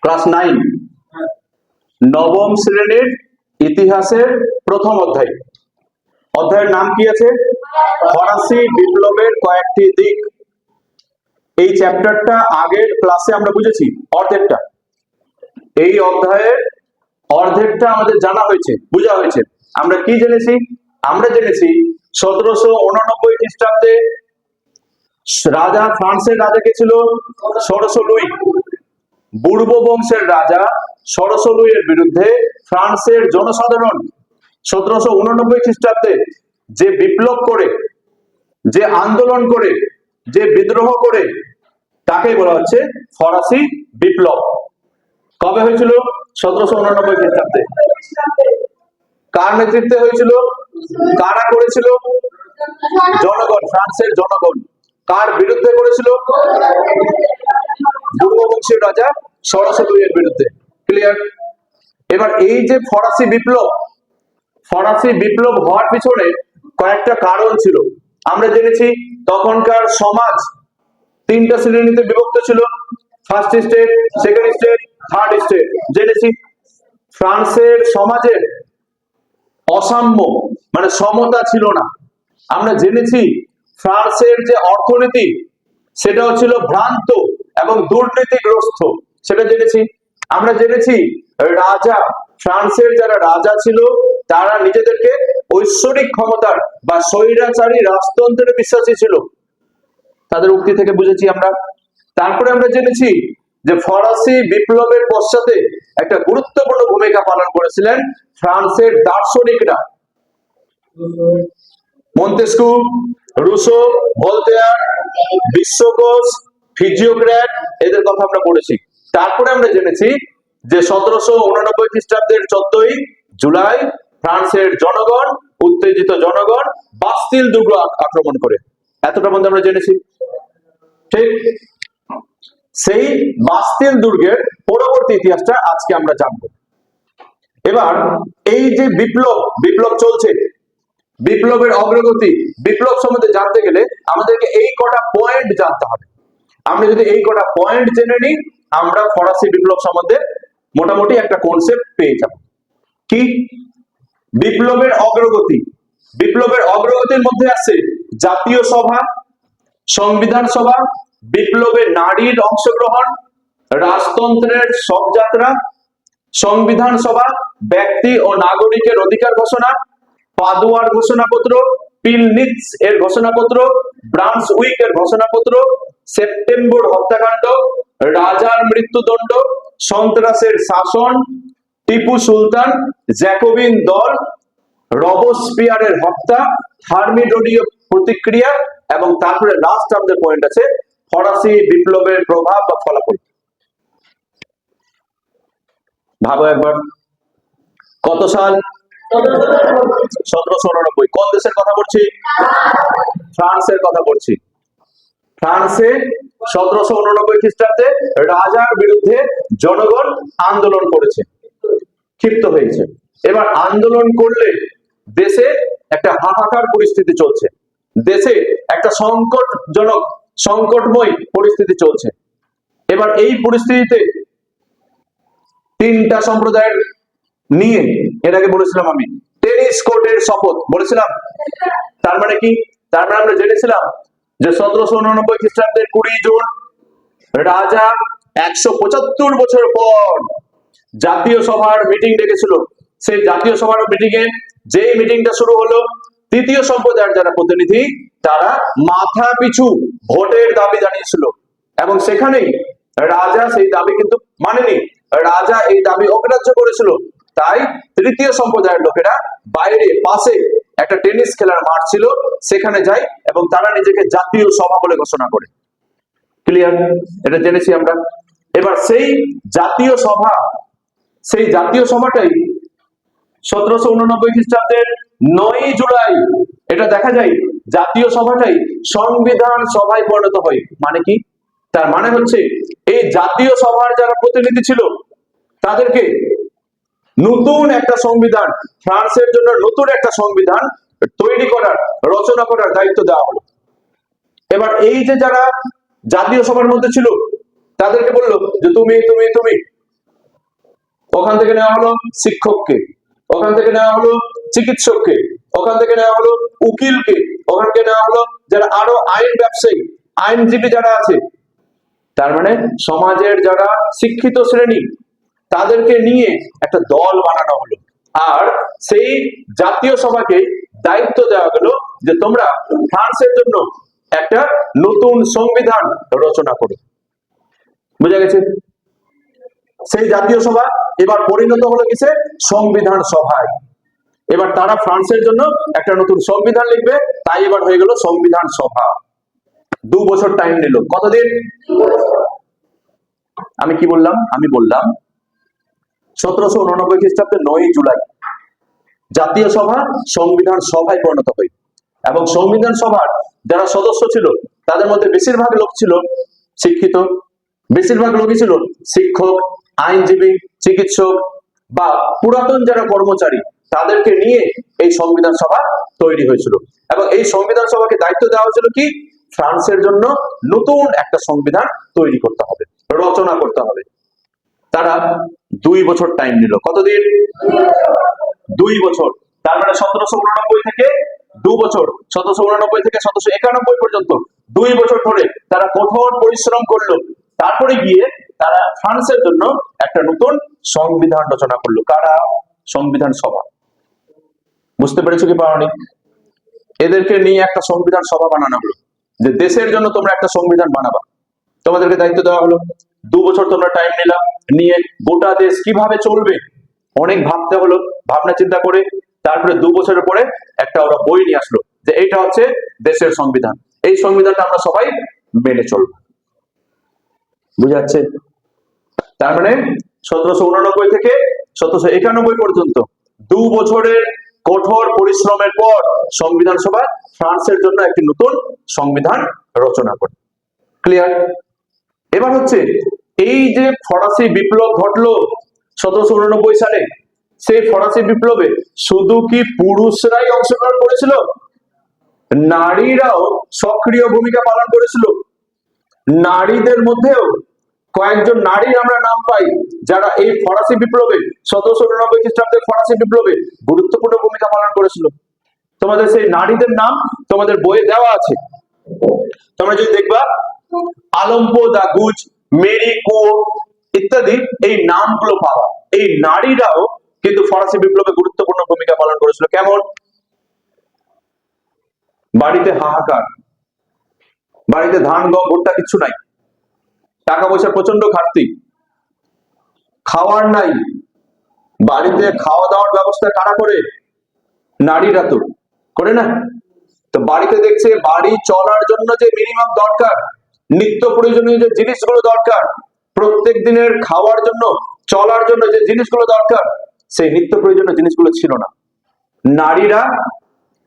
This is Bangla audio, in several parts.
ক্লাস 9 নবম শ্রেণীর ইতিহাসের প্রথম অধ্যায়। অধ্যায়ের নাম কি আছে? ফরাসি বিপ্লবের কয়েকটি দিক। এই চ্যাপ্টারটা আগের ক্লাসে আমরা বুঝেছি অর্ধেকটা। এই অধ্যায়ের অর্ধেকটা আমাদের জানা হয়েছে, বোঝা হয়েছে। আমরা কি জেনেছি? আমরা জেনেছি 1789 খ্রিস্টাব্দে রাজা, ফ্রান্সের রাজা কে ছিল? ষোড়শ লুই। বুর্ব বংশের রাজা ষোড়শ লুইয়ের বিরুদ্ধে ফ্রান্সের জনসাধারণ 1789 খ্রিস্টাব্দে যে বিপ্লব করে, যে আন্দোলন করে, যে বিদ্রোহ করে, তাকে বলা হচ্ছে ফরাসি বিপ্লব। কবে হয়েছিল? 1789 খ্রিস্টাব্দে। কার নেতৃত্বে হয়েছিল? কারা করেছিল? জনগণ, ফ্রান্সের জনগণ। কার বিরুদ্ধে করেছিল? পূর্ব বংশীয় রাজা ষোড়শ লুইয়ের বিরুদ্ধে। ক্লিয়ার? এবার এই যে ফরাসি বিপ্লব হওয়ার পিছনে কয়েকটা কারণ ছিল। আমরা জেনেছি তখনকার সমাজ তিনটা শ্রেণীতে বিভক্ত ছিল, first state, second state, third state. জেনেছি ফ্রান্সের সমাজের অসাম্য মানে সমতা ছিল না। আমরা জেনেছি ফ্রান্সের যে অর্থনীতি সেটাও ছিল ভ্রান্ত এবং দুর্নীতিগ্রস্ত, সেটা জেনেছি। আমরা জেনেছি রাজা, ফ্রান্সের যারা রাজা ছিল তারা নিজেদেরকে ঐশ্বরিক ক্ষমতার বা স্বৈরাচারী রাজতন্ত্রের বিশ্বাসী ছিল, তাদের উক্তি থেকে বুঝেছি আমরা। তারপরে আমরা জেনেছি যে ফরাসি বিপ্লবের পশ্চাতে একটা গুরুত্বপূর্ণ ভূমিকা পালন করেছিলেন ফ্রান্সের দার্শনিকরা, মন্তেস্কু, রুসো, ভলতেয়ার, বিশ্বকোষ, ফিজিওক্র্যাট, এদের কথা আমরা পড়েছি। তারপরে আমরা জেনেছি যে 1789 খ্রিস্টাব্দের 14ই জুলাই ফ্রান্সের জনগণ, উত্তেজিত জনগণ বাস্তিল দুর্গ আক্রমণ করে। এতটা মধ্যে আমরা জেনেছি। ঠিক সেই বাস্তিল দুর্গের পরবর্তী ইতিহাসটা আজকে আমরা জানব। এবার এই যে বিপ্লব চলছে, বিপ্লবের অগ্রগতি, বিপ্লব সম্বন্ধে জানতে গেলে আমাদেরকে এই কটা পয়েন্ট জানতে হবে। আমরা যদি এই কটা পয়েন্ট জেনে নিই, আমরা ফরাসি বিপ্লব সম্বন্ধে মোটামুটি একটা কনসেপ্ট পেয়ে যাব। কি? বিপ্লবের অগ্রগতি। বিপ্লবের অগ্রগতির মধ্যে আছে জাতীয় সভা, সংবিধান সভা, বিপ্লবে নারীর অংশগ্রহণ, রাজতন্ত্রের শবযাত্রা, সংবিধান সভা, ব্যক্তি ও নাগরিকের অধিকার ঘোষণা, পাদুয়ার ঘোষণাপত্র, পিলনিটস এর ঘোষণাপত্র, ব্রান্সউইক এর ঘোষণাপত্র, সেপ্টেম্বর হত্যাকাণ্ড, রাজার মৃত্যুদণ্ড, সন্ত্রাসের শাসন, টিপু সুলতান, জ্যাকোবিন দল, রবসপিয়ারের হত্যা, থার্মিডোরীয় প্রতিক্রিয়া, এবং তারপরে লাস্ট আমাদের পয়েন্ট আছে ফরাসি বিপ্লবের প্রভাব বা ফলাফল। ভাবো একবার, কত সাল? 1789। কোন দেশের কথা বলছি? ফ্রান্সের কথা বলছি। ফ্রান্সে 1789 খ্রিস্টাব্দে রাজার বিরুদ্ধে জনগণ আন্দোলন করেছে, ক্ষিপ্ত হয়েছে। এবার আন্দোলন করলে দেশে একটা হাহাকার পরিস্থিতি চলছে, দেশে একটা সংকটময় পরিস্থিতি চলছে। এবার এই পরিস্থিতিতে তিনটা সম্প্রদায়ের নিয়ে, এর আগে বলেছিলাম আমি টেনিস কোর্টের শপথ বলেছিলাম। তার মানে কি? তার মানে আমরা জেনেছিলাম যে 1789 খ্রিস্টাব্দের 20 জুন রাজা 175 বছর পর জাতীয় সভার মিটিং ডেকেছিল। সেই জাতীয় সভার মিটিংয়ে যেই মিটিংটা শুরু হলো, তৃতীয় সম্প্রদায়ের যারা প্রতিনিধি তারা মাথা পিছু ভোটের দাবি জানিয়েছিল, এবং সেখানেই রাজা সেই দাবি কিন্তু মানেনি, রাজা এই দাবি অগ্রাহ্য করেছিল। তাই তৃতীয় সম্প্রদায়ের লোকেরা বাইরে পাশে একটা টেনিস খেলার মাঠ ছিল, সেখানে যায় এবং তারা নিজেকে জাতীয় সভা বলে ঘোষণা করে। ক্লিয়ার? এটা জেনেছি আমরা। এবার সেই জাতীয় সভাটাই 1789 খ্রিস্টাব্দের 9 জুলাই, এটা দেখা যায় জাতীয় সভাটাই সংবিধান সভায় পরিণত হয়। মানে কি? তার মানে হচ্ছে এই জাতীয় সভার যারা প্রতিনিধি ছিল তাদেরকে নতুন একটা সংবিধান, ফ্রান্সের জন্য নতুন একটা সংবিধান তৈরি করার, রচনা করার দায়িত্ব দেওয়া হলো। এবার এই যে যারা জাতীয় সভার মধ্যে ছিল তাদেরকে বললো যে তুমি ওখান থেকে নেওয়া হলো শিক্ষককে, ওখান থেকে নেওয়া হলো চিকিৎসককে, ওখান থেকে নেওয়া হলো উকিলকে, ওখান থেকে নেওয়া হলো যারা আরো আইন ব্যবসায়ী, আইনজীবী যারা আছে, তার মানে সমাজের যারা শিক্ষিত শ্রেণী, তাদেরকে নিয়ে একটা দল বানানো হলো। আর সেই জাতীয় সভাকে দায়িত্ব দেওয়া গেল যে তোমরা ফ্রান্সের জন্য একটা নতুন সংবিধান রচনা করো। বুঝা গেছে? সেই জাতীয় সভা এবার পরিণত হলো কিসে? সংবিধান সভায়। এবার তারা ফ্রান্সের জন্য একটা নতুন সংবিধান লিখবে, তাই এবার হয়ে গেল সংবিধান সভা। 2 বছর টাইম নিল। কতদিন? আমি কি বললাম? আমি বললাম 1789 খ্রিস্টাব্দে 9 জুলাই জাতীয় সভা সংবিধান সভায় পরিণত হয়। এবং সংবিধান সভার যারা সদস্য ছিল তাদের মধ্যে বেশিরভাগ লোক ছিল শিক্ষিত, বেশিরভাগ লোকই ছিল শিক্ষক, আইনজীবী, চিকিৎসক বা পুরাতন যারা কর্মচারী, তাদেরকে নিয়ে এই সংবিধান সভা তৈরি হয়েছিল। এবং এই সংবিধান সভাকে দায়িত্ব দেওয়া হয়েছিল কি? ফ্রান্সের জন্য নতুন একটা সংবিধান তৈরি করতে হবে, রচনা করতে হবে। তারা 2 বছর টাইম নিল। কতদিন? 2 বছর। তার মানে 1789 থেকে 2 বছর, 1789 থেকে 1791 পর্যন্ত 2 বছর ধরে তারা কঠোর পরিশ্রম করলো। তারপরে গিয়ে তারা ফ্রান্সের জন্য একটা নতুন সংবিধান রচনা করলো। কারা? সংবিধান সভা। বুঝতে পেরেছো কি পারোনি? এদেরকে নিয়ে একটা সংবিধান সভা বানানো হলো যে দেশের জন্য তোমরা একটা সংবিধান বানাবা। তোমাদেরকে দায়িত্ব দেওয়া হলো। 2 বছর তোমরা টাইম নিলাম, নিয়ে গোটা দেশ কিভাবে চলবে অনেক ভাবতে হলো। ভাবনা চিন্তা করে তারপরে 2 বছরের পরে একটা ওরা বই নিয়ে আসলো যে এইটা হচ্ছে দেশের সংবিধান, এই সংবিধানটা আমরা সবাই মেনে চলবো। বুঝা যাচ্ছে? তার মানে 1789 থেকে 1791 পর্যন্ত 2 বছরের কঠোর পরিশ্রমের পর সংবিধান সভা ফ্রান্সের জন্য একটি নতুন সংবিধান রচনা করে। ক্লিয়ার? এবার হচ্ছে এই যে ফরাসি বিপ্লব ঘটলো 1789 সালে, সেই ফরাসি বিপ্লবে শুধু কি পুরুষরাই অংশগ্রহণ করেছিল? নারীরাও সক্রিয় ভূমিকা পালন করেছিল। নারীদের মধ্যেও কয়েকজন নারীর আমরা নাম পাই যারা এই ফরাসি বিপ্লবে 1789 খ্রিস্টাব্দের ফরাসি বিপ্লবে গুরুত্বপূর্ণ ভূমিকা পালন করেছিল। তোমাদের সেই নারীদের নাম তোমাদের বইয়ে দেওয়া আছে। তোমরা যদি দেখবা আলম্পো দা গুজ, মেরি কো ইত্যাদি এই নামগুলো পাওয়া। এই নারীরাও কিন্তু ফরাসি বিপ্লবে গুরুত্বপূর্ণ ভূমিকা পালন করেছিল। কেমন? বাড়িতে হাহাকার, বাড়িতে ধান গম ভুট্টা কিছু নাই, টাকা পয়সা প্রচন্ড ঘাটতি, খাওয়ার নাই, বাড়িতে খাওয়া দাওয়ার ব্যবস্থা কারা করে? নারীরা তো করে না। তো বাড়িতে দেখছে বাড়ি চলার জন্য যে মিনিমাম দরকার, নিত্য প্রয়োজনীয় যে জিনিসগুলো দরকার, প্রত্যেক দিনের খাওয়ার জন্য, চলার জন্য যে জিনিসগুলো দরকার, সেই নিত্য প্রয়োজনীয় জিনিসগুলো ছিল না। নারীরা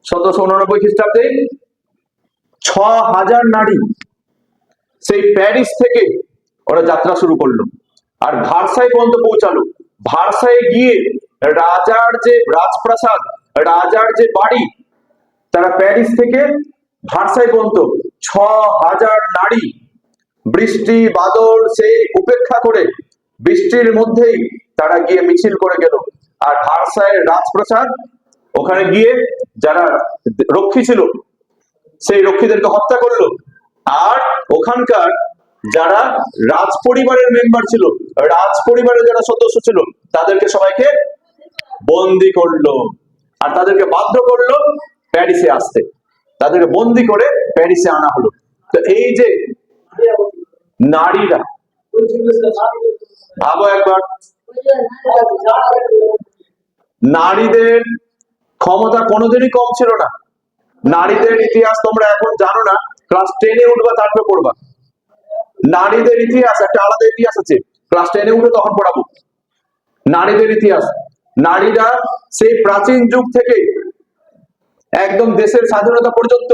1789 খ্রিস্টাব্দে 6000 নারী সেই প্যারিস থেকে ওরা যাত্রা শুরু করলো আর ভার্সাই পর্যন্ত পৌঁছালো। ভার্সাইয়ে গিয়ে রাজার যে রাজপ্রাসাদ, রাজার যে বাড়ি, তারা প্যারিস থেকে ভার্সাই পর্যন্ত 6000 নারী বৃষ্টি বাদল সেই উপেক্ষা করে বৃষ্টির মধ্যেই তারা গিয়ে মিছিল করে গেল। আর ভার্সাইয়ের রাজপ্রাসাদ, ওখানে গিয়ে যারা রক্ষী ছিল সেই রক্ষীদেরকে হত্যা করলো। আর ওখানকার যারা রাজ পরিবারের মেম্বার ছিল, রাজ পরিবারের যারা সদস্য ছিল, তাদেরকে সবাইকে বন্দি করলো আর তাদেরকে বাধ্য করলো প্যারিসে আসতে। তাদেরকে বন্দি করে প্যারিসে আনা হলো। তো এই যে নারীরা, ভাবো একবার, নারীদের ক্ষমতা কোনোদিনই কম ছিল না। নারীদের ইতিহাস তোমরা এখন জানো না, ক্লাস 10-এ উঠবা তারপরে পড়বা। নারীদের ইতিহাস একটা আলাদা ইতিহাস আছে, ক্লাস 10-এ উঠে তখন পড়াবো নারীদের ইতিহাস। নারীরা সেই প্রাচীন যুগ থেকে একদম দেশের স্বাধীনতা পর্যন্ত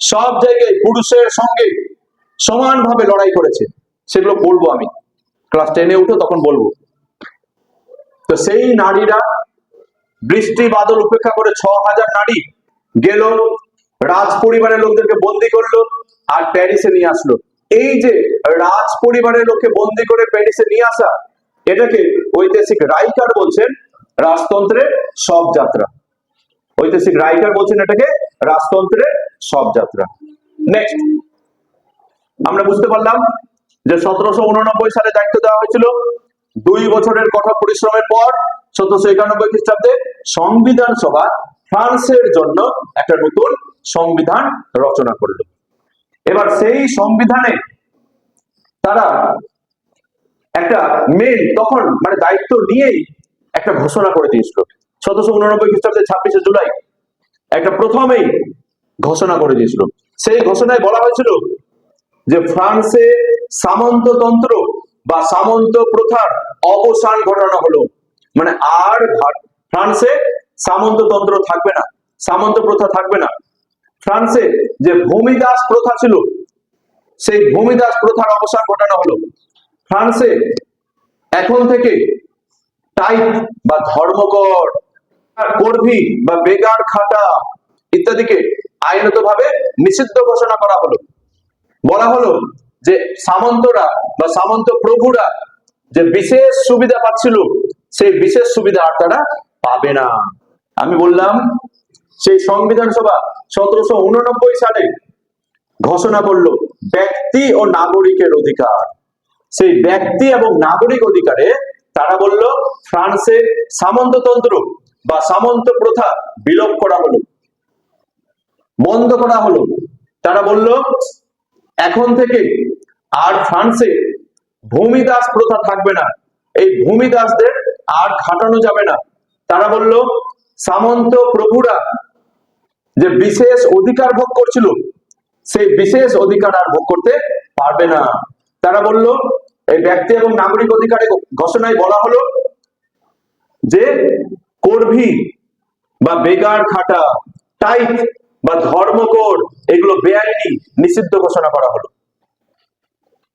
সব জায়গায় পুরুষের সঙ্গে সমানভাবে লড়াই করেছে। সেগুলো পড়বো আমি, ক্লাস 10-এ উঠো তখন বলবো। তো সেই নারীরা বৃষ্টি বাদল উপেক্ষা করে 6000 নারী গেল, রাজ পরিবারের লোকদেরকে বন্দি করলো আর প্যারিসে নিয়ে আসলো। এই যে রাজ পরিবারের লোককে বন্দি করে প্যারিসে নিয়ে আসা, এটাকে ঐতিহাসিক রাইকার বলছেন রাজতন্ত্রের সব যাত্রা। ঐতিহাসিক রাইকার বলছেন এটাকে রাজতন্ত্রের সব যাত্রা। নেক্সট আমরা বুঝতে পারলাম যে 1789 সালে দায়িত্ব দেওয়া হয়েছিল। 2 বছরের কঠোর পরিশ্রমের পর 1791 খ্রিস্টাব্দে সংবিধান সভা ফ্রান্সের জন্য একটা নতুন সংবিধান রচনা করলো। এবার সেই সংবিধানে তারা একটা মেন তখন মানে দায়িত্ব নিয়েই একটা ঘোষণা করে দিয়েছিল। 1789 খ্রিস্টাব্দে 26শে জুলাই একটা প্রথমেই ঘোষণা করে দিয়েছিল। সেই ঘোষণায় বলা হয়েছিল যে ফ্রান্সে সামন্ততন্ত্র বা সামন্ত প্রথার অবসান ঘটানো হলো। মানে আর ফ্রান্সে সামন্ততন্ত্র থাকবে না, সামন্ত প্রথা থাকবে না। ফ্রান্সে যে ভূমিদাস প্রথা ছিল সেই ভূমিদাস প্রথার অবসান ঘটানো হলো। ফ্রান্সে এখন থেকে টাইপ বা ধর্মঘট, কর্ভি বা বেগার খাটা ইত্যাদিকে আইনতভাবে নিষিদ্ধ ঘোষণা করা হলো। বলা হলো যে সামন্তরা বা সামন্ত প্রভুরা যে বিশেষ সুবিধা পাচ্ছিল সেই বিশেষ সুবিধা আর তারা পাবে না। আমি বললাম সেই সংবিধান সভা 1789 সালে ঘোষণা করলো ব্যক্তি ও নাগরিকের অধিকার। সেই ব্যক্তি এবং নাগরিক অধিকারে তারা বলল ফ্রান্সের সামন্ততন্ত্র বা সামন্ত প্রথা বিলোপ করা হলো, বন্ধ করা হলো। তারা বলল এখন থেকে আর ফ্রান্সে ভূমিদাস প্রথা থাকবে না, এই ভূমিদাসদের আর খাটানো যাবে না। তারা বলল সামন্ত প্রভুরা যে বিশেষ অধিকার ভোগ করছিল সেই বিশেষ অধিকার আর ভোগ করতে পারবে না। তারা বলল এই ব্যক্তি এবং নাগরিক অধিকারের ঘোষণায় বলা হলো যে কর্ভি বা বেগার খাটা, টাইপ বা ধর্মকোড এগুলো বেআইনি, নিষিদ্ধ ঘোষণা করা হলো।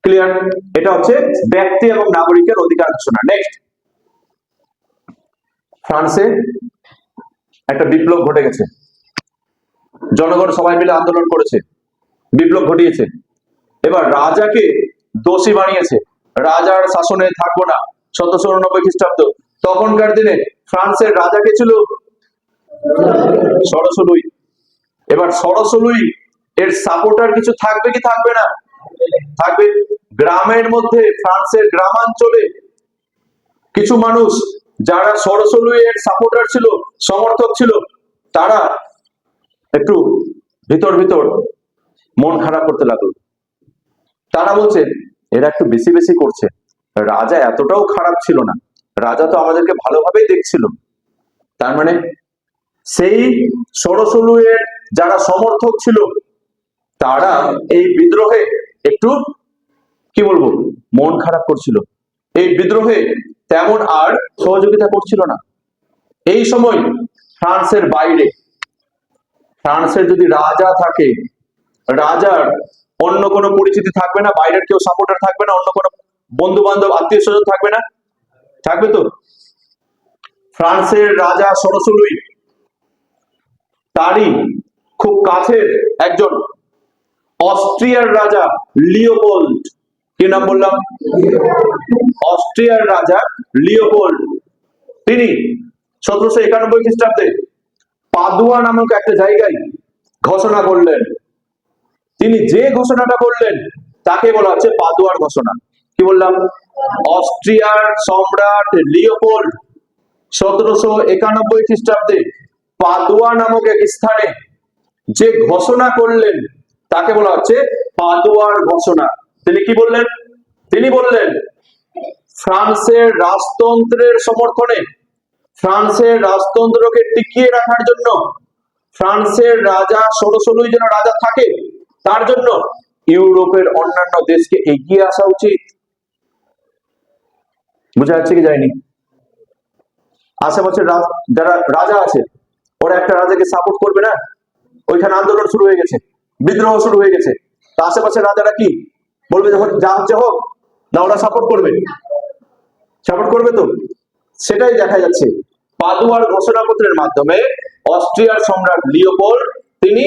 ক্লিয়ার? এটা হচ্ছে ব্যক্তি এবং নাগরিকের অধিকার ঘোষণা। নেক্সট, ফ্রান্সে একটা বিপ্লব ঘটে গেছে। জনগণ সবাই মিলে আন্দোলন করেছে, বিপ্লব ঘটিয়েছে। এবার রাজাকে দোষী বানিয়েছে, রাজার শাসনে থাকবো না। 1789 খ্রিস্টাব্দ, তখনকার দিনে ফ্রান্সের রাজা কে ছিল? ষোড়শ লুই। এবার ষোড়শ লুই এর সাপোর্টার কিছু থাকবে কি থাকবে না? থাকবে। গ্রামের মধ্যে, ফ্রান্সের গ্রামাঞ্চলে কিছু মানুষ যারা ষোড়শ লুই এর সাপোর্টার ছিল, সমর্থক ছিল, তারা একটু ভিতর ভিতর মন খারাপ করতে লাগলো। তারা বলছে এরা একটু বেশি বেশি করছে, রাজা এতটাও খারাপ ছিল না, রাজা তো আমাদেরকে ভালোভাবেই দেখছিল। তার মানে সেই ষোড়শ লুইয়ের যারা সমর্থক ছিল তারা এই বিদ্রোহে একটু কি বলবো মন খারাপ করছিল, এই বিদ্রোহে তেমন আর সহযোগিতা করছিল না। এই সময় ফ্রান্সের বাইরে, ফ্রান্সের যদি রাজা থাকে, রাজার অন্য কোনো পরিচিতি থাকবে না, বাইরের কেউ সাপোর্টার থাকবে না, অন্য কোনো বন্ধু বান্ধব আত্মীয় স্বজন থাকবে না? থাকবে তো। ফ্রান্সের রাজা ষোড়শ লুই তারই খুব কাছের একজন অস্ট্রিয়ার রাজা লিওপোল্ড, কি নাম বললাম? অস্ট্রিয়ার রাজা লিওপোল্ড, তিনি 1791 খ্রিস্টাব্দে পাদুয়া নামক একটা জায়গায় ঘোষণা করলেন। তিনি যে ঘোষণাটা করলেন তাকে বলা হচ্ছে পাদুয়ার ঘোষণা। কি বললাম? অস্ট্রিয়ার সম্রাট লিওপোল্ড 1791 খ্রিস্টাব্দে পাদুয়া নামক এক স্থানে যে ঘোষণা করলেন তাকে বলা হচ্ছে পাদুয়ার ঘোষণা। তিনি কি বললেন? তিনি বললেন ফ্রান্সের রাজতন্ত্রের সমর্থনে, ফ্রান্সের রাজতন্ত্রকে টিকিয়ে রাখার জন্য, ফ্রান্সের রাজা ষোড়শ লুই যেন রাজা থাকে তার জন্য ইউরোপের অন্যান্য দেশকে এগিয়ে আসা উচিত। বোঝা যাচ্ছে কি যায়নি? আশেপাশের যারা রাজা আছে ওরা একটা রাজাকে সাপোর্ট করবে না? ওইখানে আন্দোলন শুরু হয়ে গেছে, বিদ্রোহ শুরু হয়ে গেছে, তা আশেপাশের রাজারা কি বলবে? যখন যা হচ্ছে হোক না, ওরা সাপোর্ট করবে? সাপোর্ট করবে তো। সেটাই দেখা যাচ্ছে পাদুয়ার ঘোষণাপত্রের মাধ্যমে অস্ট্রিয়ার সম্রাট লিওপোল্ড তিনি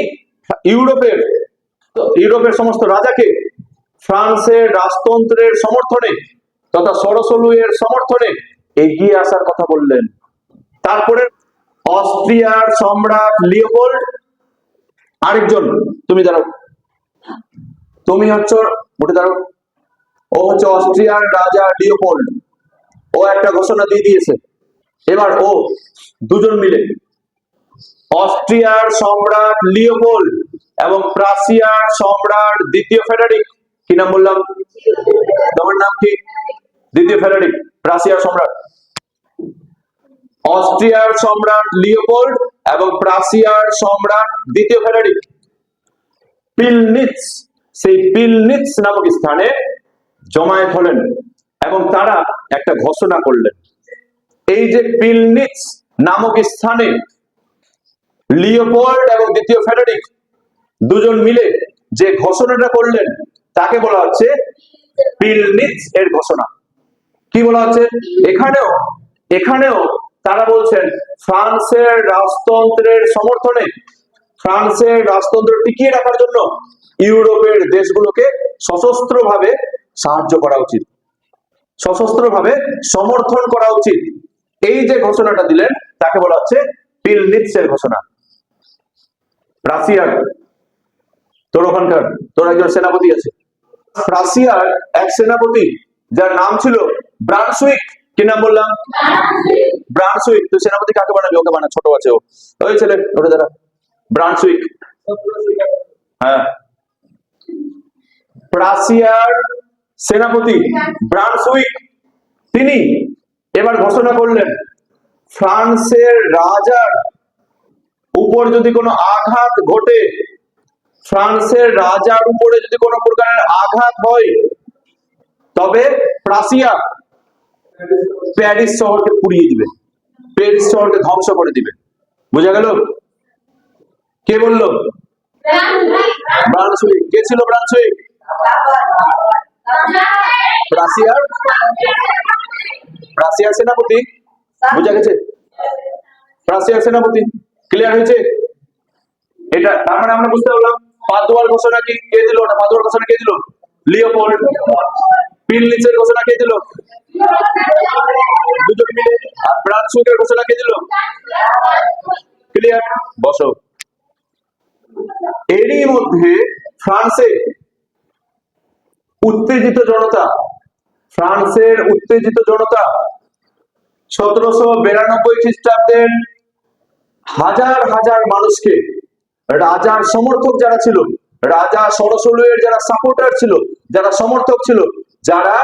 ইউরোপের সমস্ত রাজাকে ফ্রান্সের রাজতন্ত্রের সমর্থনে তথা সরসলুইয়ের সমর্থনে এগিয়ে আসার কথা বললেন। তারপরে অস্ট্রিয়ার সম্রাট লিওপোল্ড, আরেকজন, তুমি দাঁড়াও, তুমি হচ্ছে উঠে দাঁড়াও, ও হচ্ছে অস্ট্রিয়ার রাজা লিওপোল্ড। ও একটা ঘোষণা দিয়ে দিয়েছে। এবার ও দুজন মিলে অস্ট্রিয়ার সম্রাট লিওপোল্ড এবং প্রাশিয়ার সম্রাট দ্বিতীয় ফ্রেডারিক, কি নাম বললাম তোমার নাম কি? দ্বিতীয় ফ্রেডারিক, প্রাশিয়ার সম্রাট। অস্ট্রিয়ার সম্রাট লিওপোল্ড এবং প্রাশিয়ার সম্রাট দ্বিতীয় ফ্রেডারিক পিলনিৎস, সেই পিলনিৎস নামক স্থানে জমায়েত হলেন এবং তারা একটা ঘোষণা করলেন। এই যে পিলনিৎস নামক স্থানে লিওপোল্ড এবং দ্বিতীয় ফ্রেডারিক দুজন মিলে যে ঘোষণাটা করলেন তাকে বলা হচ্ছে পিলনিৎস এর ঘোষণা। কি বলা হচ্ছে? এখানেও তারা বলছেন ফ্রান্সের রাজতন্ত্রের সমর্থনে, ফ্রান্সের রাজতন্ত্র টিকিয়ে রাখার জন্য ইউরোপের দেশগুলোকে সশস্ত্রভাবে সাহায্য করা উচিত, সশস্ত্রভাবে সমর্থন করা উচিত। এই যে ঘোষণাটা দিলেন তাকে বলা হচ্ছে পিলনিৎসের ঘোষণা। রাশিয়ার, তোর ওখানকার তোর একজন সেনাপতি আছে, রাশিয়ার এক সেনাপতি যার নাম ছিল ব্রানসুইক, কি নাম বললাম? ব্রানসুইক। তুই সেনাপতি কাকে বানাবি? ওকে বানা, ছোট আছে ও, ওই ছেলে ওটা দাঁড়া, ব্রানসুইক। হ্যাঁ, রাশিয়ার সেনাপতি ব্রানসুইক, তিনি এবার ঘোষণা করলেন ফ্রান্সের রাজার উপর যদি কোনো আঘাত ঘটে, ফ্রান্সের রাজার উপরে যদি কোনো প্রকারের আঘাত হয়, তবে প্রাশিয়া প্যারিস শহরকে পুড়িয়ে দিবে, প্যারিস শহরকে ধ্বংস করে দিবে। বুঝা গেল? কে বললো? ব্রানসুইক। কে ছিল ব্রানসুইক? রাশিয়ার সেনাপতি। বুঝা গেছে? রাশিয়ার সেনাপতি। ক্লিয়ার হয়েছে? এটা তার মানে আমরা বুঝতে পারলাম পাদুয়ার ঘোষণা কি কে দিল? ওটা পাদুয়ার ঘোষণা কে দিল? লিওপোল্ড। পিলনিৎসের ঘোষণা কে দিল? দুজন মিলে। আর ব্রানসুইকের ঘোষণা কে দিল? ক্লিয়ার? বসো। এরই মধ্যে ফ্রান্সে উত্তেজিত জনতা, ফ্রান্সের উত্তেজিত জনতা 1792 খ্রিস্টাব্দের হাজার হাজার মানুষকে, রাজার সমর্থক যারা ছিল, রাজা সরসলুইয়ের যারা সাপোর্টার ছিল, যারা সমর্থক ছিল, যারা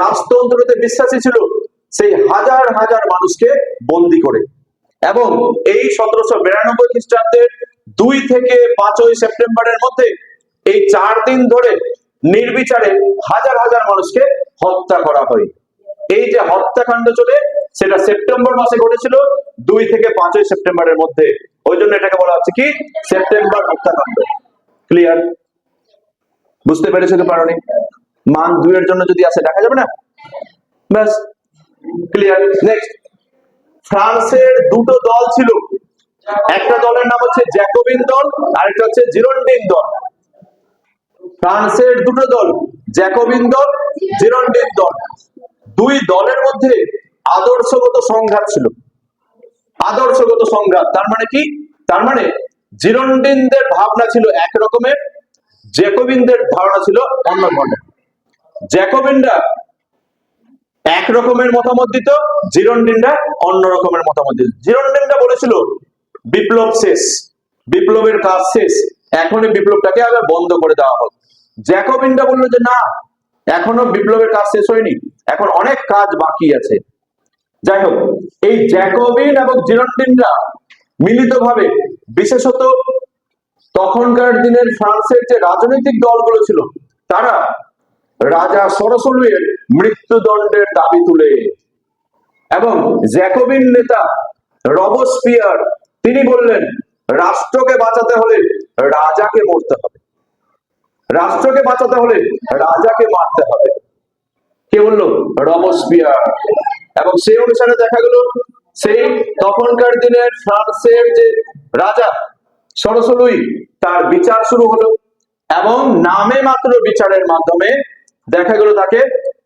রাজতন্ত্রতে বিশ্বাসী ছিল, সেই হাজার হাজার মানুষকে বন্দী করে এবং এই 1792 খ্রিস্টাব্দের 2 থেকে 5ই সেপ্টেম্বরের মধ্যে এই 4 দিন ধরে নির্বিচারে হাজার হাজার মানুষকে হত্যা করা হয়। এই যে হত্যাকাণ্ড চলে সেটা সেপ্টেম্বর মাসে ঘটেছিল 2 থেকে 5ই সেপ্টেম্বরের মধ্যে, ওই জন্য এটাকে বলা হচ্ছে কি সেপ্টেম্বর হত্যাকাণ্ড। ক্লিয়ার? বুঝতে পেরেছো কি পারোনি? মান 2 এর জন্য যদি আসে দেখা যাবে না, ব্যাস। ক্লিয়ার? নেক্সট, ফ্রান্সের দুটো দল ছিল, একটা দলের নাম হচ্ছে জ্যাকোবিন দল আর একটা হচ্ছে জিরোন্ডিন দল। ফ্রান্সের দুটো দল, জ্যাকোবিন দল, জিরোন্ডিন দল। দুই দলের মধ্যে আদর্শগত সংঘাত ছিল, আদর্শগত সংঘাত। তার মানে কি? তার মানে জিরোন্ডিনদের ভাবনা ছিল এক রকমের, জ্যাকোবিনদের ধারণা ছিল অন্য ধরনের। জ্যাকোবিনরা এক রকমের মতামত দিত, জিরোন্ডিনরা অন্য রকমের মতামত দিত। জিরোন্ডিনরা বলেছিল বিপ্লব শেষ, বিপ্লবের কাজ শেষ, এখনই বিপ্লবটাকে আবার বন্ধ করে দেওয়া হোক। জ্যাকোবিনরা বললো যে না, এখনো বিপ্লবের কাজ শেষ হয়নি, এখন অনেক কাজ বাকি আছে। যাই হোক, এই জ্যাকোবিন এবং জিরোন্ডিনরা মিলিতভাবে, বিশেষত তখনকার দিনের ফ্রান্সের যে রাজনৈতিক দলগুলো ছিল, তারা রাজা সরসলুইয়ের মৃত্যুদণ্ডের দাবি তুলে এবং জ্যাকোবিন নেতা রবসপিয়ার তিনি বললেন রাষ্ট্রকে বাঁচাতে হলে রাজাকে মরতে হবে, রাষ্ট্রকে বাঁচাতে হলে রাজাকে মারতে হবে। কে বললো? রবসপিয়ার। এবং সেই অনুসারে দেখা গেল সেই তখনকার দিনের ফ্রান্সের যে রাজা সরসলুই, তার বিচার শুরু হলো এবং নামে মাত্র বিচারের মাধ্যমে দেখা গেল তাকে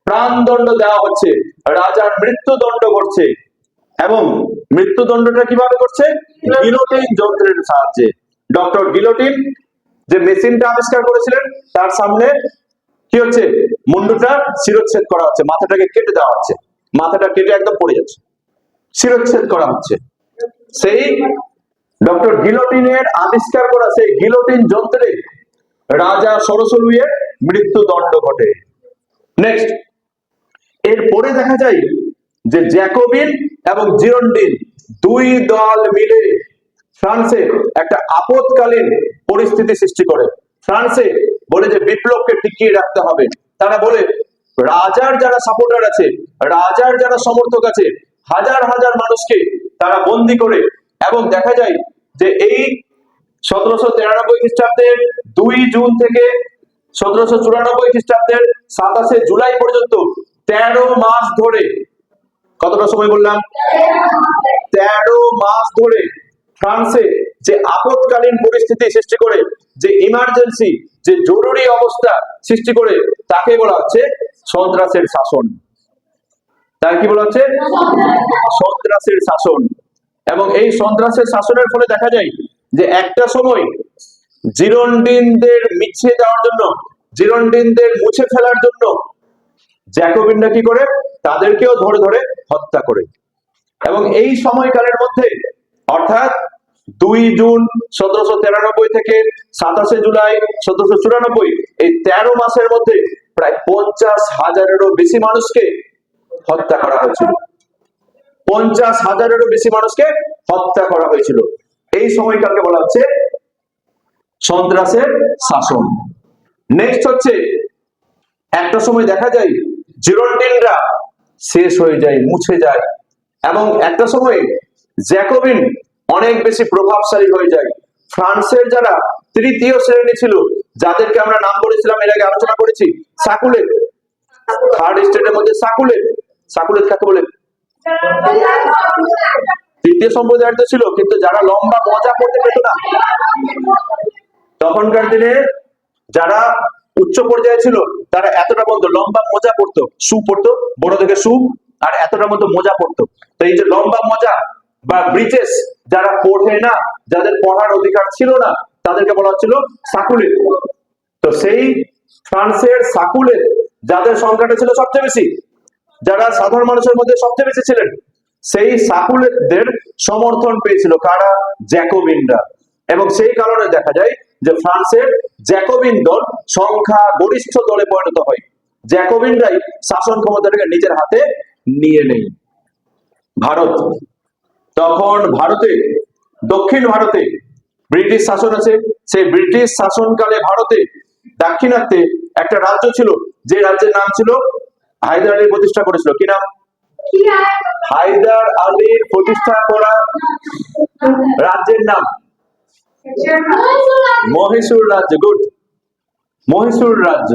প্রাণদণ্ড দেওয়া হচ্ছে, রাজার মৃত্যুদণ্ড ঘটছে। এবং মৃত্যুদণ্ডটা কিভাবে করছে? গিলোটিন যন্ত্রের সাহায্যে। ডক্টর গিলোটিন যে মেশিনটা আবিষ্কার করেছিলেন, তার সামনে কি হচ্ছে? মুন্ডুটা শিরচ্ছেদ করা হচ্ছে, মাথাটাকে কেটে দেওয়া হচ্ছে, মাথাটা কেটে একদম পড়ে যাচ্ছে, শিরচ্ছেদ করা হচ্ছে। সেই ডক্টর গিলোটিনের আবিষ্কার করা সেই গিলোটিন যন্ত্রে রাজা সরসলুইয়ের মৃত্যুদণ্ড ঘটে। নেক্সট, এরপরে দেখা যায় যে জ্যাকোবিন এবং জিরোন্ডিন দুই দল মিলে ফ্রান্সে একটা আপদকালীন পরিস্থিতি সৃষ্টি করে। ফ্রান্সে বলে যে বিপ্লবকে টিকিয়ে রাখতে হবে। তারা বলে রাজার যারা সাপোর্টার আছে, রাজার যারা সমর্থক আছে, হাজার হাজার মানুষকে তারা বন্দি করে। এবং দেখা যায় যে এই 1793 খ্রিস্টাব্দের 2 জুন থেকে 1794 খ্রিস্টাব্দের 27 জুলাই পর্যন্ত 13 মাস ধরে, কতটা সময় বললাম? 13 মাস ধরে ফ্রান্সে যে আপদকালীন পরিস্থিতি সৃষ্টি করে, যে ইমার্জেন্সি, যে জরুরি অবস্থা সৃষ্টি করে, তাকে বলা হচ্ছে সন্ত্রাসের শাসন। তাই কি বলা হচ্ছে? সন্ত্রাসের শাসন। এবং এই সন্ত্রাসের শাসনের ফলে দেখা যায় যে একটা সময় জিরোন্ডিনদের মিছিয়ে দেওয়ার জন্য, জিরোন্ডিনদের মুছে ফেলার জন্য জ্যাকোবিনরা কি করে? তাদেরকেও ধরে ধরে হত্যা করে। এবং এই সময়কালের মধ্যে, অর্থাৎ 2 জুন 1793 থেকে 27 জুলাই 1794, এই 13 মাসের মধ্যে প্রায় 50,000-এরও বেশি মানুষকে হত্যা করা হয়েছিল। 50,000-এরও বেশি মানুষকে হত্যা করা হয়েছিল। এই সময়কালকে বলা হচ্ছে সন্ত্রাসের শাসন। নেক্সট হচ্ছে, একটা সময় দেখা যায় জিরোন্ডিনরা শেষ হয়ে যায়, মুছে যায়। এবং একটা সময় জ্যাকোবিন অনেক বেশি প্রভাবশালী হয়ে যায়। ফ্রান্সের যারা তৃতীয় শ্রেণী ছিল, যাদেরকে আমরা নাম করেছিলাম, এর আগে আলোচনা করেছি, সাকুলেট, থার্ড স্টেটের মধ্যে সাকুলেট। সাকুলেট কাকে বলে? তৃতীয় সম্প্রদায়ের তো ছিল, কিন্তু যারা লম্বা মোজা পড়তে পেত না। তখনকার দিনে যারা উচ্চ পর্যায়ে ছিল, তারা এতটা মতো লম্বা মোজা পড়তো, শু পড়তো, বড় থেকে শু, আর এতটা মতো মোজা পড়তো। তো এই যে লম্বা মোজা বা ব্রিচেস যারা পড়ে না, যাদের পড়ার অধিকার ছিল না, তাদেরকে বলা হচ্ছিল সাকুলেট। তো সেই ফ্রান্সের সাকুলেট, যাদের সংখ্যাটা ছিল সবচেয়ে বেশি, যারা সাধারণ মানুষের মধ্যে সবচেয়ে বেশি ছিলেন, সেই সাকুলেটদের সমর্থন পেয়েছিল কারা? জ্যাকোবিনরা। এবং সেই কারণে দেখা যায় যে ফ্রান্সের জ্যাকোবিন দল সংখ্যা গরিষ্ঠ দলে পরিণত হয়। জ্যাকোবিনরাই শাসন ক্ষমতাটাকে নিজের হাতে নিয়ে নেয়। ভারত, তখন ভারতে, দক্ষিণ ভারতে ব্রিটিশ শাসন আছে। সেই ব্রিটিশ শাসনকালে ভারতে দাক্ষিণাত্যে একটা রাজ্য ছিল, যে রাজ্যের নাম ছিল হায়দার আলী প্রতিষ্ঠা করেছিল। কি নাম? হায়দার আলীর প্রতিষ্ঠা করা রাজ্যের নাম মহীশূর রাজ্য। গুড, মহীশূর রাজ্য।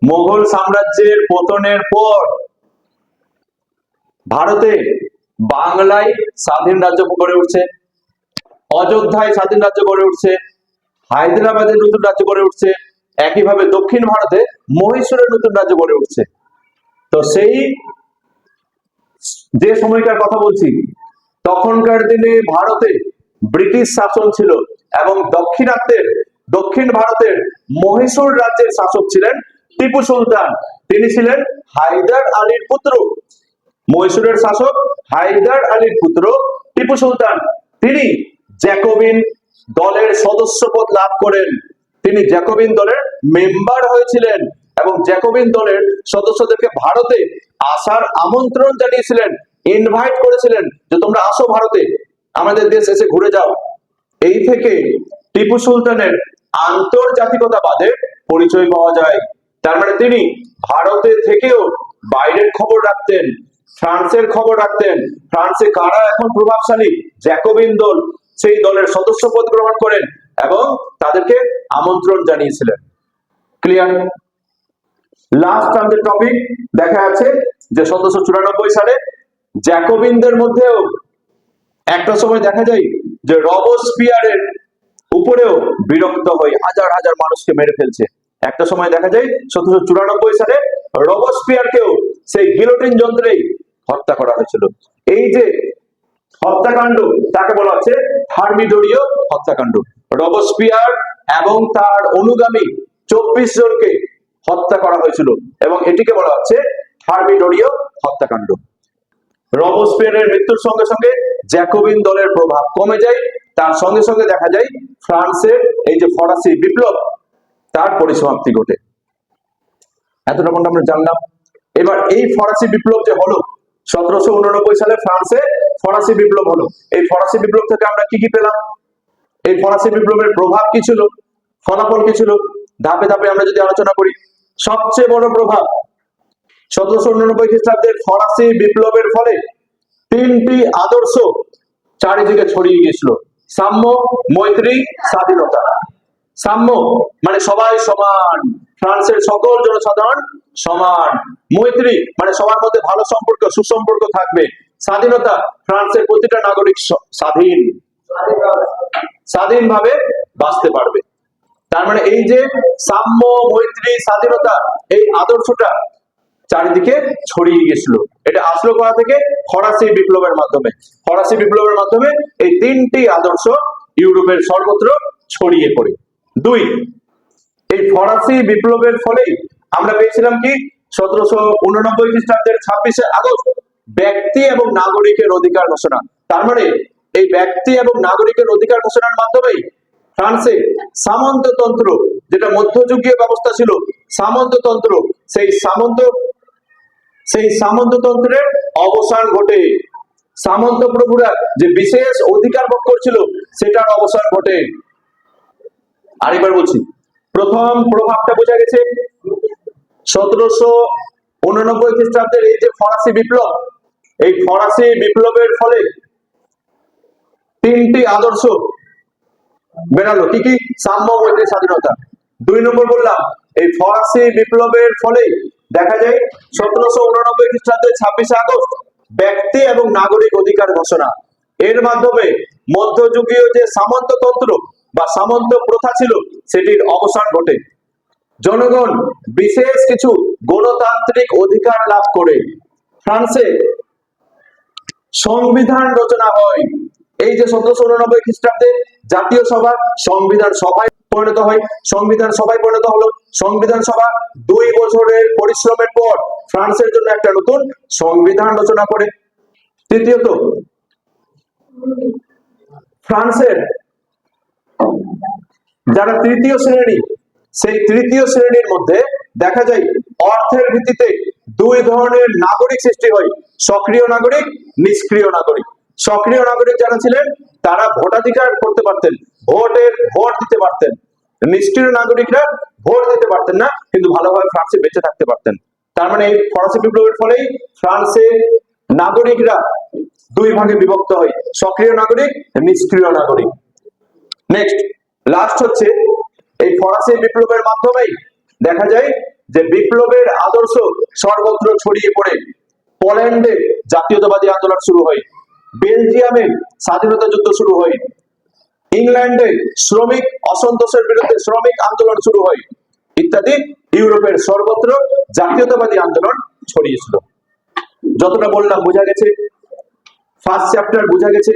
মোগল সাম্রাজ্যের পতনের পর ভারতে বাংলায় স্বাধীন রাজ্য গড়ে উঠছে, অযোধ্যায় স্বাধীন রাজ্য গড়ে উঠছে, হায়দ্রাবাদে নতুন রাজ্য গড়ে উঠছে, একইভাবে দক্ষিণ ভারতে মহীশূরের নতুন রাজ্য গড়ে উঠছে। তো সেই যে সময়কার কথা বলছি, তখনকার দিনে ভারতে ব্রিটিশ শাসন ছিল এবং দক্ষিণ ভারতের মহীশূর রাজ্যের শাসক ছিলেন টিপু সুলতান। তিনি ছিলেন হায়দার আলীর পুত্র। মহীশূরের শাসক হায়দার আলীর পুত্র টিপু সুলতান, তিনি জ্যাকোবিন দলের সদস্যপদ লাভ করেন। তিনি জ্যাকোবিন দলের মেম্বার হয়েছিলেন এবং জ্যাকোবিন দলের সদস্যদেরকে ভারতে আসার আমন্ত্রণ জানিয়েছিলেন, ইনভাইট করেছিলেন যে তোমরা আসো ভারতে, আমাদের দেশ এসে ঘুরে যাও। এই থেকে টিপু সুলতানের আন্তর্জাতিকতাবাদের পরিচয় পাওয়া যায়। তার মানে তিনি ভারতে থেকেও বাইরের খবর রাখতেন, ফ্রান্সের খবর রাখতেন। ফ্রান্সে কারা এখন প্রভাবশালী, জ্যাকোবিন দল, সেই দলের সদস্যপদ গ্রহণ করেন এবং তাদেরকে আমন্ত্রণ জানিয়েছিলেন। ক্লিয়ার? লাস্ট আমাদের টপিক দেখা যাচ্ছে যে 1794 সালে জ্যাকোবিনদের মধ্যেও একটা সময় দেখা যায় যে রবসপিয়ারের উপরেও বিরক্ত হয়ে হাজার হাজার মানুষকে মেরে ফেলছে। একটা সময় দেখা যায় 1794 সালে রবসপিয়ারকেও সেই গিলোটিন যন্ত্রেই হত্যা করা হয়েছিল। এই যে হত্যাকাণ্ড তাকে বলা হচ্ছে থার্মিডোরীয় হত্যাকাণ্ড। রবসপিয়ার এবং তার অনুগামী 24 জনকে হত্যা করা হয়েছিল এবং এটিকে বলা হচ্ছে থার্মিডোরীয় হত্যাকাণ্ড। রবসপিয়ারের মৃত্যুর সঙ্গে সঙ্গে জ্যাকোবিন দলের প্রভাব কমে যায়, তার সঙ্গে সঙ্গে দেখা যায় ফ্রান্সের এই যে ফরাসি বিপ্লব তার পরিসমাপ্তি ঘটে। এতটুকু আমরা জানলাম। এবার এই ফরাসি বিপ্লব যে হলো 1789 সালে ফ্রান্সে ফরাসি বিপ্লব হলো, এই ফরাসি বিপ্লব থেকে আমরা কি কি পেলাম, এই ফরাসি বিপ্লবের প্রভাব কি ছিল, ফলাফল কি ছিল, ধাপে ধাপে আমরা যদি আলোচনা করি। সবচেয়ে বড় প্রভাব 1789 খ্রিস্টাব্দের ফরাসি বিপ্লবের ফলে তিনটি আদর্শ চারিদিকে ছড়িয়ে গিয়েছিল। সাম্য, মৈত্রী, স্বাধীনতা। সাম্য মানে সবাই সমান, ফ্রান্সের সকল জনসাধারণ সমান। মৈত্রী মানে সবার মধ্যে ভালো সম্পর্ক, সুসম্পর্ক থাকবে। স্বাধীনতা, ফ্রান্সের প্রতিটা নাগরিক স্বাধীনভাবে বাঁচতে পারবে। তার মানে এই যে সাম্য, মৈত্রী, স্বাধীনতা, এই আদর্শটা চারিদিকে ছড়িয়ে গেছিল। এটা আসলো কোথা থেকে? ফরাসি বিপ্লবের মাধ্যমে। ফরাসি বিপ্লবের মাধ্যমে এই তিনটি আদর্শ ইউরোপের সর্বত্র ছড়িয়ে পড়ে। দুই, এই ফরাসি বিপ্লবের ফলেই আমরা পেয়েছিলাম কি 1789 খ্রিস্টাব্দের 26শে আগস্ট ব্যক্তি এবং নাগরিকের অধিকার ঘোষণা। তার মানে এই ব্যক্তি এবং নাগরিকের অধিকার ঘোষণার মাধ্যমেই ফ্রান্সে সামন্ততন্ত্র, যেটা মধ্যযুগীয় ব্যবস্থা ছিল, সামন্ততন্ত্র, সেই সামন্ততন্ত্রের অবসান ঘটে। সামন্ত প্রভুরা যে বিশেষ অধিকার ভোগ করছিল সেটার অবসান ঘটে। আরেকবার বলছি, প্রথম প্রভাবটা বোঝা গেছে 1789 খ্রিস্টাব্দের এই যে ফরাসি বিপ্লব, এই ফরাসি বিপ্লবের ফলে তিনটি আদর্শ বেরালো। কি কি? সাম্য, মৈত্রী, স্বাধীনতা। দুই নম্বর বললাম, এই ফরাসি বিপ্লবের ফলে দেখা যায় 1789 খ্রিস্টাব্দের 26শে আগস্ট ব্যক্তি এবং নাগরিক অধিকার ঘোষণা। এর মাধ্যমে মধ্যযুগীয় যে সামন্ততন্ত্র বা সামন্ত প্রথা ছিল সেটির অবসান ঘটে। জনগণ বিশেষ কিছু গণতান্ত্রিক অধিকার লাভ করে। ফ্রান্সে সংবিধান রচনা হয়। এই যে 1789 খ্রিস্টাব্দে জাতীয় সভা সংবিধান সভায় পরিণত হয়, সংবিধান সভায় পরিণত হলো। সংবিধান সভা 2 বছরের পরিশ্রমের পর ফ্রান্সের জন্য একটা নতুন সংবিধান রচনা করে। তৃতীয়ত, ফ্রান্সের যারা তৃতীয় শ্রেণী, সেই তৃতীয় শ্রেণীর মধ্যে দেখা যায় অর্থের ভিত্তিতে দুই ধরনের নাগরিক সৃষ্টি হয়, সক্রিয় নাগরিক, নিষ্ক্রিয় নাগরিক। সক্রিয় নাগরিক যারা ছিলেন তারা ভোটাধিকার করতে পারতেন, ভোট দিতে পারতেন। নিষ্ক্রিয় নাগরিকরা ভোট দিতে পারতেন না, কিন্তু ভালোভাবে ফ্রান্সে বেঁচে থাকতে পারতেন। তার মানে এই ফরাসি বিপ্লবের ফলেই ফ্রান্সে নাগরিকরা দুই ভাগে বিভক্ত হয়, সক্রিয় নাগরিক, নিষ্ক্রিয় নাগরিক। নেক্সট, লাস্ট হচ্ছে এই ফরাসি বিপ্লবের মাধ্যমেই দেখা যায় যে বিপ্লবের আদর্শ সর্বত্র ছড়িয়ে পড়ে। পোল্যান্ডে জাতীয়তাবাদী আন্দোলন শুরু হয়, বেলজিয়ামে স্বাধীনতা যুদ্ধ শুরু হয়, ইংল্যান্ডে শ্রমিক অসন্তোষের বিরুদ্ধে শ্রমিক আন্দোলন শুরু হয়, ইত্যাদি। ইউরোপের সর্বত্র জাতীয়তাবাদী আন্দোলন ছড়িয়েছিল। যতটা বললাম বোঝা গেছে? ফার্স্ট চ্যাপ্টার বোঝা গেছে?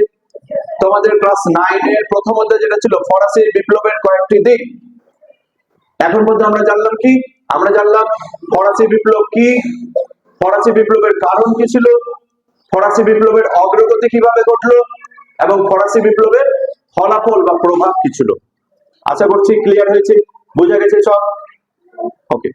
তোমাদের ক্লাস 9 এর প্রথম অধ্যায় যেটা ছিল ফরাসি বিপ্লবের কয়েকটি দিক, এখন পর্যন্ত আমরা জানলাম কি? আমরা জানলাম ফরাসি বিপ্লব কি, ফরাসি বিপ্লবের কারণ কি ছিল, ফরাসি বিপ্লবের অগ্রগতি কিভাবে ঘটলো, এবং ফরাসি বিপ্লবের ফলাফল বা প্রভাব কি ছিল। আশা করছি ক্লিয়ার হয়েছে, বোঝা গেছে সব? ওকে।